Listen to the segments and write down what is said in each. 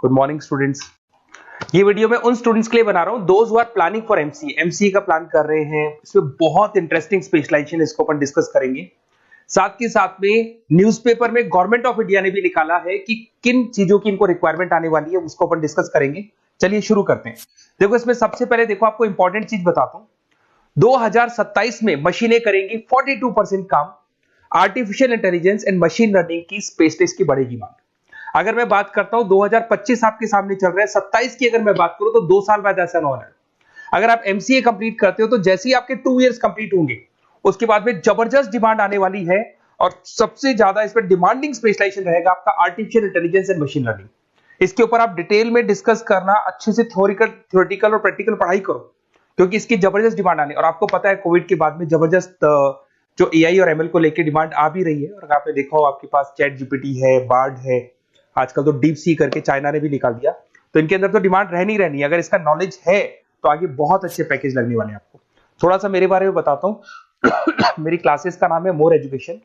Good morning students. ये video मैं उन स्टूडेंट्स के लिए बना रहा हूं those who are planning for MCA का प्लान कर रहे हैं। इसमें बहुत इंटरेस्टिंग स्पेशलाइजेशन इसको अपन डिस्कस करेंगे। साथ के साथ में न्यूज़पेपर में गवर्नमेंट ऑफ इंडिया ने भी निकाला है कि किन चीजों की इनको रिक्वायरमेंट आने वाली है, उसको अपन डिस्कस करेंगे। चलिए शुरू करते हैं। देखो इसमें सबसे पहले देखो आपको इंपॉर्टेंट चीज बताता हूं। 2027 में मशीनें करेंगी 42% काम। Artificial intelligence and machine learning की स्पेशलिस्ट की बढ़ेगी मांग। अगर मैं बात करता हूं 2025 आपके सामने चल रहा है, 27 की अगर मैं बात करूं तो 2 साल बाद ऐसा ना होना है। अगर आप एमसीए कंप्लीट करते हो तो जैसे ही आपके 2 इयर्स कंप्लीट होंगे उसके बाद में जबरदस्त डिमांड आने वाली है और सबसे ज्यादा इसमें डिमांडिंग स्पेशलाइजेशन रहेगा आपका artificial intelligence and machine learning. इसके ऊपर आप डिटेल में डिस्कस करना, अच्छे से थ्योरेटिकल और प्रैक्टिकल पढ़ाई करो क्योंकि इसकी जबरदस्त डिमांड आने। और आपको पता है कोविड के बाद में जबरदस्त जो एआई और एमएल को लेकर डिमांड आ भी रही है। और आपने देखा हो आपके पास चैट जीपीटी है, बार्ड है, आजकल तो डीप सी करके चाइना ने भी निकाल दिया। तो इनके अंदर तो डिमांड रहनी रहनी है। अगर इसका नॉलेज है तो आगे बहुत अच्छे पैकेज लगने वाले हैं आपको। थोड़ा सा मेरे बारे में बताता हूँ। मेरी क्लासेस का नाम है मोर एजुकेशन।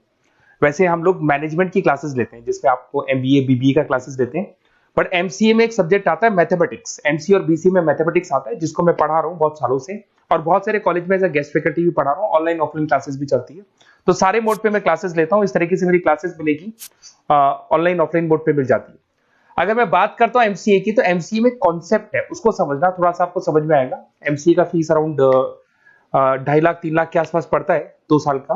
वैसे हम लोग मैनेजमेंट की क्लासेस लेते हैं जिसमें आपको एमबीए बीबीए का क्लासेस देते हैं। बट एमसीए में एक सब्जेक्ट आता है मैथमेटिक्स। एमसीए और बीसीए में मैथमेटिक्स आता है जिसको मैं पढ़ा रहा हूँ बहुत सालों से और बहुत सारे कॉलेज में एज अ गेस्ट फैकल्टी भी पढ़ा रहा हूँ। ऑनलाइन ऑफलाइन क्लासेस भी चलती है। तो सारे मोड पे मैं क्लासेस लेता हूँ। इस तरीके से मेरी क्लासेस मिलेगी, ऑनलाइन ऑफलाइन मोड पे मिल जाती है। अगर मैं बात करता हूं एमसीए की तो एमसीए में कॉन्सेप्ट है उसको समझना, थोड़ा सा आपको समझ में आएगा। एमसीए का फीस अराउंड 2.5 लाख 3 लाख के आसपास पड़ता है 2 साल का।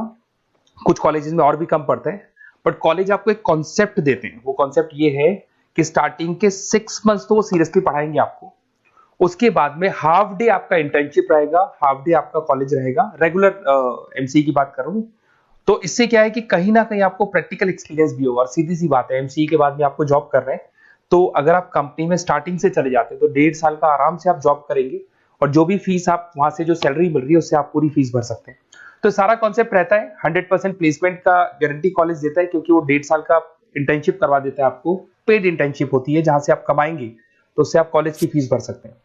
कुछ कॉलेजेस में और भी कम पड़ता है। बट कॉलेज आपको एक कॉन्सेप्ट देते हैं। वो कॉन्सेप्ट ये है कि स्टार्टिंग के 6 मंथ्स तो वो सीरियसली पढ़ाएंगे आपको। उसके बाद में हाफ डे आपका इंटर्नशिप रहेगा, हाफ डे आपका कॉलेज रहेगा। रेगुलर एमसीए की बात कर रहा हूं। तो इससे क्या है कि कहीं ना कहीं आपको प्रैक्टिकल एक्सपीरियंस भी होगा। और सीधी सी बात है एमसीए के बाद में आपको जॉब कर रहे हैं तो अगर आप कंपनी में स्टार्टिंग से चले जाते हैं तो 1.5 साल का आराम से आप जॉब करेंगे और जो भी फीस आप वहां से जो सैलरी मिल रही है उससे आप पूरी फीस भर सकते हैं। तो सारा कॉन्सेप्ट रहता है। 100% प्लेसमेंट का गारंटी कॉलेज देता है क्योंकि वो 1.5 साल का इंटर्नशिप करवा देता है आपको। पेड इंटर्नशिप होती है जहां से आप कमाएंगे तो उससे आप कॉलेज की फीस भर सकते हैं।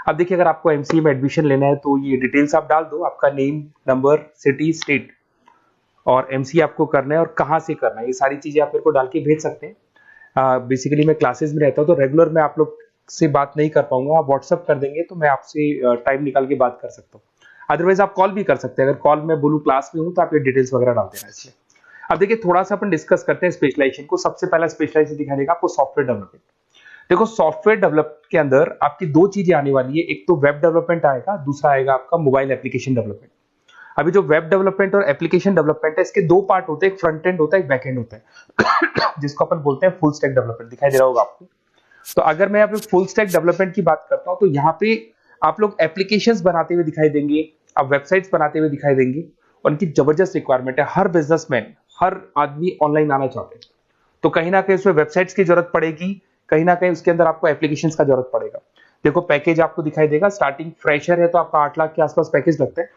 अब देखिए अगर आपको एमसीए में एडमिशन लेना है तो ये डिटेल्स आप डाल दो, आपका नेम, नंबर, सिटी, स्टेट और एमसीए आपको करना है और कहाँ से करना है। ये सारी चीजें आप मेरे को डाल के भेज सकते हैं। बेसिकली मैं क्लासेस में रहता हूँ तो रेगुलर मैं आप लोग से बात नहीं कर पाऊंगा। आप व्हाट्सअप कर देंगे तो मैं आपसे टाइम निकाल के बात कर सकता हूँ। अदरवाइज आप कॉल भी कर सकते हैं। अगर कॉल में बोलूँ क्लास में हूँ तो आप ये डिटेल्स वगैरह डाल देना इसमें। अब देखिए थोड़ा सा अपन डिस्कस करते हैं स्पेशलाइजेशन को। सबसे पहला स्पेशलाइजेशन दिखा देगा आपको सॉफ्टवेयर डेवलपमेंट। देखो सॉफ्टवेयर डेवलप के अंदर आपकी 2 चीजें आने वाली है। एक तो वेब डेवलपमेंट आएगा, दूसरा आएगा आपका मोबाइल एप्लीकेशन डेवलपमेंट। अभी जो वेब डेवलपमेंट और एप्लीकेशन डेवलपमेंट है इसके 2 पार्ट होते हैं, एक फ्रंट एंड होता है, एक बैक एंड होता है जिसको अपन बोलते हैं फुल स्टैक डेवलपमेंट। दिखाई दे रहा होगा आपको। तो अगर मैं यहाँ पे फुल स्टैक डेवलपमेंट की बात करता हूँ तो यहाँ पे आप लोग एप्लीकेशंस बनाते हुए दिखाई देंगे, आप वेबसाइट्स बनाते हुए दिखाई देंगे। और उनकी जबरदस्त रिक्वायरमेंट है। हर बिजनेसमैन, हर आदमी ऑनलाइन आना चाहते हैं तो कहीं ना कहीं उसमें वेबसाइट्स की जरूरत पड़ेगी, कहीं ना कहीं उसके अंदर आपको एप्लीकेशंस का जरूरत पड़ेगा। देखो पैकेज आपको दिखाई देगा। स्टार्टिंग फ्रेशर है तो आपका 8 लाख के आसपास पैकेज लगता है।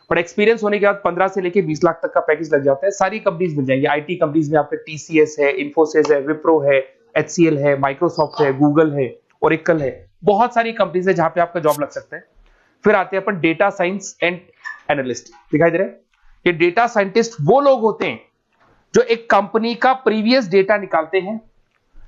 बट एक्सपीरियंस होने के बाद 15 से लेके 20 लाख तक का पैकेज लग जाता है। सारी कंपनीज मिल जाएंगी। आईटी कंपनीज में आपके टीसीएस है, इन्फोसिस है, विप्रो है, एचसीएल है, माइक्रोसॉफ्ट है, गूगल है, ओरेकल है। बहुत सारी कंपनीज है जहां पे आपका जॉब लग सकता है। फिर आते हैं अपन डेटा साइंस एंड एनालिस्ट। दिखाई दे रहा है? ये डेटा साइंटिस्ट वो लोग होते हैं जो एक कंपनी का प्रीवियस डेटा निकालते हैं।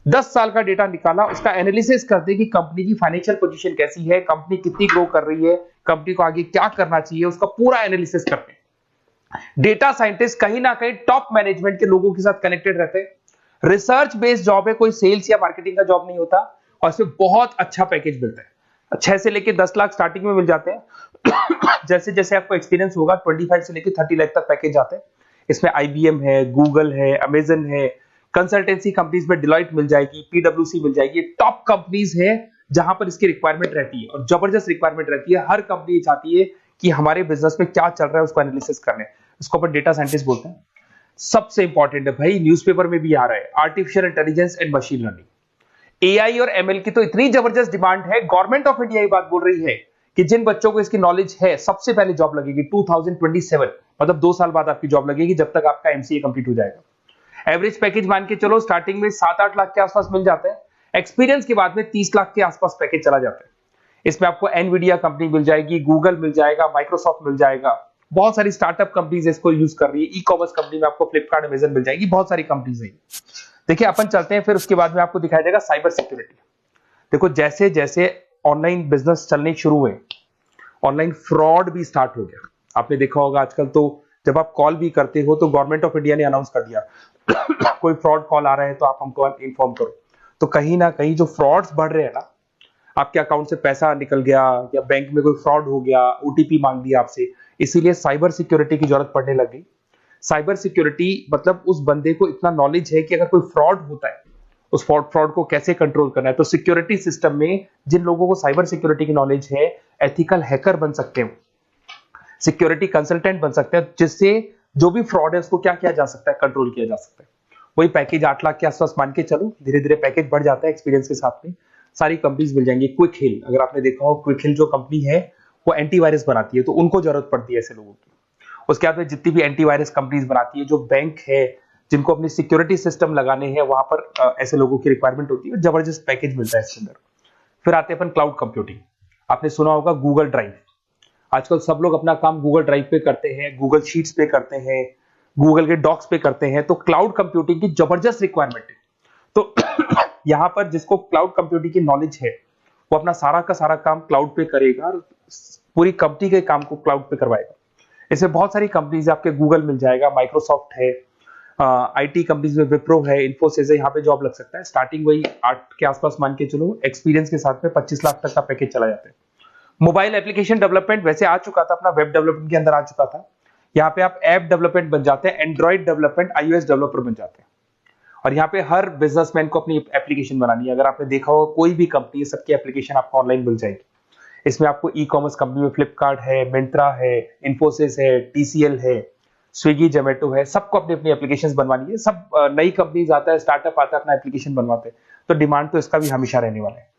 10 साल का डेटा निकाला, उसका एनालिसिस करते हैं कि कंपनी की फाइनेंशियल पोजीशन कैसी है, कंपनी कितनी ग्रो कर रही है, कंपनी को आगे क्या करना चाहिए, उसका पूरा एनालिसिस करते हैं। डेटा साइंटिस्ट कहीं ना कहीं टॉप मैनेजमेंट के लोगों के साथ कनेक्टेड रहते हैं। रिसर्च बेस्ड जॉब है, कोई सेल्स या मार्केटिंग का जॉब नहीं होता और इसमें बहुत अच्छा पैकेज मिलता है। 6 से लेके 10 लाख स्टार्टिंग में मिल जाते हैं। जैसे जैसे आपको एक्सपीरियंस होगा 25 से लेके 30 लाख तक पैकेज आते हैं। इसमें आईबीएम है, गूगल है, अमेजन है, कंसल्टेंसी कंपनीज में डिलॉयट मिल जाएगी, पीडब्ल्यूसी मिल जाएगी। टॉप कंपनीज है जहां पर इसकी रिक्वायरमेंट रहती है और जबरदस्त रिक्वायरमेंट रहती है। हर कंपनी चाहती है कि हमारे बिजनेस में क्या चल रहा है उसको एनालिसिस करने। इसको अपन डेटा साइंटिस्ट बोलते हैं। सबसे इंपॉर्टेंट है भाई, न्यूज़पेपर में भी आ रहा है, artificial intelligence and machine learning. AI और एमएल की तो इतनी जबरदस्त डिमांड है। गवर्नमेंट ऑफ इंडिया ये बात बोल रही है कि जिन बच्चों को इसकी नॉलेज है सबसे पहले जॉब लगेगी 2027, मतलब 2 साल बाद आपकी जॉब लगेगी जब तक आपका एमसीए कंप्लीट हो जाएगा। एवरेज पैकेज मान के चलो स्टार्टिंग में 7-8 लाख के आसपास मिल जाते हैं। एक्सपीरियंस के बाद में 30 लाख के आसपास पैकेज चला जाता है। इसमें आपको एनवीडिया कंपनी मिल जाएगी, गूगल मिल जाएगा, माइक्रोसॉफ्ट मिल जाएगा। बहुत सारी स्टार्टअप कंपनीज इसको यूज कर रही है। ई कॉमर्स कंपनी में आपको फ्लिपकार्ट, अमेजन मिल जाएगी। बहुत सारी कंपनीज है। देखिए अपन चलते हैं फिर उसके बाद में आपको दिखाई देगा साइबर सिक्योरिटी। देखो जैसे जैसे ऑनलाइन बिजनेस चलने शुरू हुए, ऑनलाइन फ्रॉड भी स्टार्ट हो गया। आपने देखा होगा आजकल तो जब आप कॉल भी करते हो तो गवर्नमेंट ऑफ इंडिया ने अनाउंस कर दिया कोई फ्रॉड कॉल आ रहा है तो आप हमको इन्फॉर्म करो। तो कहीं ना कहीं जो फ्रॉड्स बढ़ रहे हैं ना, आपके अकाउंट से पैसा निकल गया या बैंक में कोई फ्रॉड हो गया, ओटीपी मांग लिया आपसे, इसीलिए साइबर सिक्योरिटी की जरूरत पड़ने लगी। साइबर सिक्योरिटी मतलब उस बंदे को इतना नॉलेज है कि अगर कोई फ्रॉड होता है उस फ्रॉड को कैसे कंट्रोल करना है। तो सिक्योरिटी सिस्टम में जिन लोगों को साइबर सिक्योरिटी की नॉलेज है, एथिकल हैकर बन सकते हैं, सिक्योरिटी कंसल्टेंट बन सकते हैं, जिससे जो भी फ्रॉड है उसको क्या किया जा सकता है, कंट्रोल किया जा सकता है। वही पैकेज 8 लाख के आसपास मान के चलो, धीरे धीरे पैकेज बढ़ जाता है एक्सपीरियंस के साथ में। सारी कंपनीज मिल जाएंगी। क्विक हिल, अगर आपने देखा हो, क्विक हिल जो कंपनी है वो एंटीवायरस बनाती है, तो उनको जरूरत पड़ती है ऐसे लोगों की। उसके बाद में जितनी भी एंटीवायरस कंपनीज बनाती है, जो बैंक है जिनको अपनी सिक्योरिटी सिस्टम लगाने हैं, वहां पर ऐसे लोगों की रिक्वायरमेंट होती है। जबरदस्त पैकेज मिलता है इसके अंदर। फिर आते हैं अपन क्लाउड कंप्यूटिंग। आपने सुना होगा गूगल ड्राइव। आजकल सब लोग अपना काम गूगल ड्राइव पे करते हैं, गूगल शीट्स पे करते हैं, गूगल के डॉक्स पे करते हैं। तो क्लाउड कंप्यूटिंग की जबरदस्त रिक्वायरमेंट है। तो यहां पर जिसको क्लाउड कंप्यूटिंग की नॉलेज है वो अपना सारा का सारा काम क्लाउड पे करेगा और पूरी कंपनी के काम को क्लाउड पे करवाएगा। इसमें बहुत सारी कंपनीज, आपके गूगल मिल जाएगा, माइक्रोसॉफ्ट है, आईटी कंपनीज में विप्रो है, इन्फोसिस है, यहाँ पे जॉब लग सकता है। स्टार्टिंग वही 8 के आसपास मान के चलो, एक्सपीरियंस के साथ में 25 लाख तक का पैकेज चला जाता है। मोबाइल एप्लीकेशन डेवलपमेंट वैसे आ चुका था, अपना वेब डेवलपमेंट के अंदर आ चुका था। यहाँ पे आप ऐप डेवलपमेंट बन जाते हैं, एंड्रॉइड डेवलपमेंट, आईओएस डेवलपर बन जाते हैं। और यहाँ पे हर बिजनेसमैन को अपनी एप्लीकेशन बनानी है। अगर आपने देखा हो कोई भी कंपनी, सबकी एप्लीकेशन आपको ऑनलाइन मिल जाएगी। इसमें आपको ई कॉमर्स कंपनी में फ्लिपकार्ट है, मिंत्रा है, इन्फोसिस है, टीसीएल है, स्विगी, जोमेटो है, सबको अपनी अपनी एप्लीकेशन बनवानी है। सब नई कंपनीज आता है, स्टार्टअप आता है, अपना एप्लीकेशन बनवाते हैं। तो डिमांड तो इसका भी हमेशा रहने वाला है।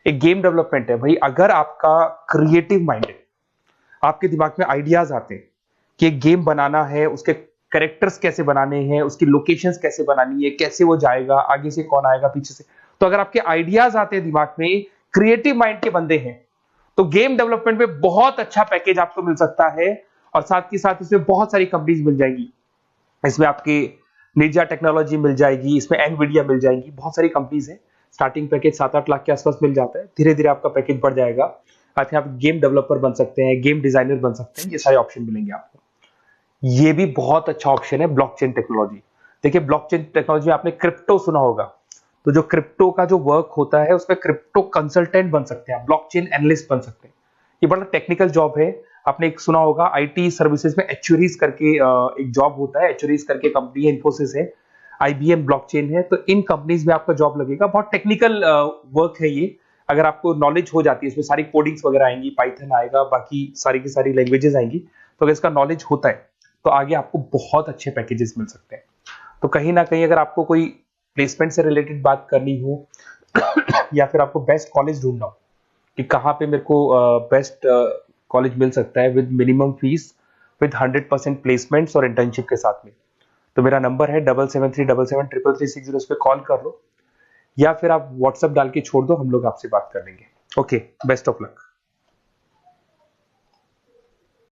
एक गेम डेवलपमेंट है भाई। अगर आपका क्रिएटिव माइंड है, आपके दिमाग में आइडियाज आते हैं कि एक गेम बनाना है, उसके कैरेक्टर्स कैसे बनाने हैं, उसकी लोकेशंस कैसे बनानी है, कैसे वो जाएगा, आगे से कौन आएगा, पीछे से, तो अगर आपके आइडियाज आते हैं दिमाग में, क्रिएटिव माइंड के बंदे हैं, तो गेम डेवलपमेंट में बहुत अच्छा पैकेज आपको मिल सकता है। और साथ ही साथ इसमें बहुत सारी कंपनीज मिल जाएंगी। इसमें आपकी निंजा टेक्नोलॉजी मिल जाएगी, इसमें एनवीडिया मिल जाएंगी, बहुत सारी कंपनीज है। स्टार्टिंग पैकेज 7-8 लाख के आसपास मिल जाता है। धीरे धीरे आपका पैकेज बढ़ जाएगा। आप गेम डेवलपर बन सकते हैं, गेम डिजाइनर बन सकते हैं, ये सारे ऑप्शन मिलेंगे आपको। ये भी बहुत अच्छा ऑप्शन है ब्लॉकचेन टेक्नोलॉजी। देखिए ब्लॉकचेन टेक्नोलॉजी में आपने क्रिप्टो सुना होगा, तो जो क्रिप्टो का जो वर्क होता है उसमें क्रिप्टो कंसल्टेंट बन सकते हैं, ब्लॉकचेन एनालिस्ट बन सकते हैं। ये बड़ा टेक्निकल जॉब है। आपने एक सुना होगा आईटी सर्विसेज में एचुरीज करके एक जॉब होता है, एचुरीज करके कंपनी है, इन्फोसिस है, आईबीएम ब्लॉकचेन है। तो इन कंपनीज में आपका जॉब लगेगा। बहुत टेक्निकल वर्क है ये। अगर आपको नॉलेज हो जाती है, इसमें सारी कोडिंग्स वगैरह आएंगी, पाइथन आएगा, बाकी सारी की सारी लैंग्वेजेस आएंगी। तो अगर इसका नॉलेज होता है तो आगे आपको बहुत अच्छे पैकेजेस मिल सकते हैं। तो कहीं ना कहीं अगर आपको कोई प्लेसमेंट से रिलेटेड बात करनी हो या फिर आपको बेस्ट कॉलेज ढूंढना हो कि कहाँ पे मेरे को बेस्ट कॉलेज मिल सकता है with minimum fees, with 100% placements और इंटर्नशिप के साथ में, तो मेरा नंबर है 7737733360। उस पर कॉल कर लो या फिर आप व्हाट्सएप डाल के छोड़ दो, हम लोग आपसे बात कर लेंगे। Okay, best of luck.